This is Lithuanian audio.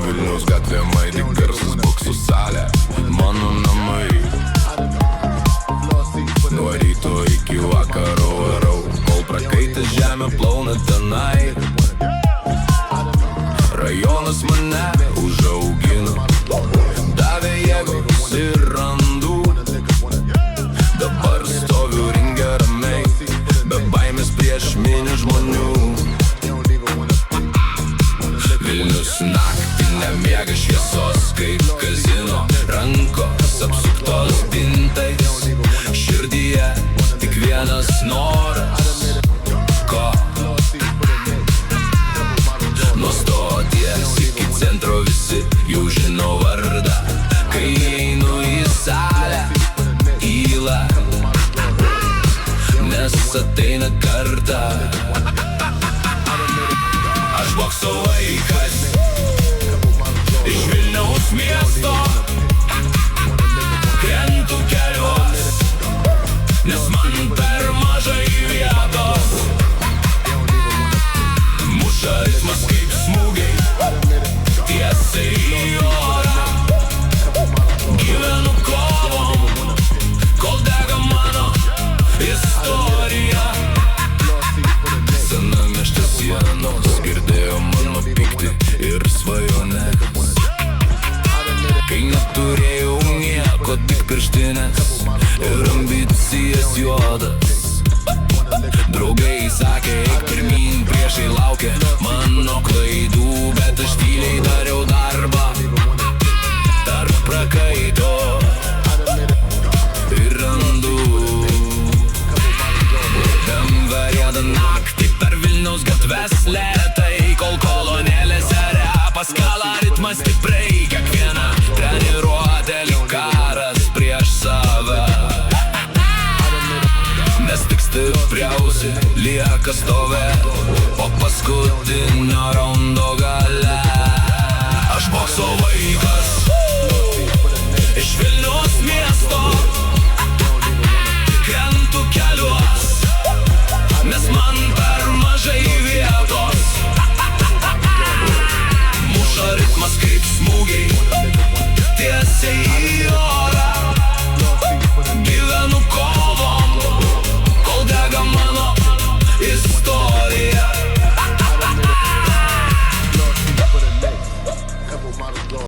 Vilniaus gatvė maidi garsas boksų salė, mano namai. Nuo ryto iki vakaro varau, kol prakaitęs žemę plauna tenai. Rajonas mane užaugino, davė jėgos ir randų. Dabar stoviu ringe ramiai, be baimės prieš minių žmonių. Vilnius naktį nemiega šviesos kaip kazino, rankos apsuktos dintais, širdyje tik vienas noras. Ko? Nuo stoties iki centro visi jau žino vardą, kai einu į salę, tyla, nes ateina kartą. Aš bokso vaikas iš Vilniaus miesto, krentu keliuos, nes man per mažai vietos. Muša ritmas kaip smūgiai, tiesiai į orą. Gyvenu kovom, kol dega mano istorija. Senamiesčio sienos girdėjo mano pyktį ir svajones, kai neturėjau nieko, tik pirštinės ir ambicijas juodas. Draugai sakė, eik pirmyn, priešai laukė mano klaidų, bet aš tyliai dariau darbą tarp prakaito ir randų. Temverėda naktį per Vilniaus gatves lėtai, kol kolonėlėse repas kala ritmas stipriai. Kiekviena treniruotė lyg karas prieš save, nes tik stipriausi lieka stovėt po paskutinio raundo gale. Aš bokso vaikas iš Vilniaus miesto,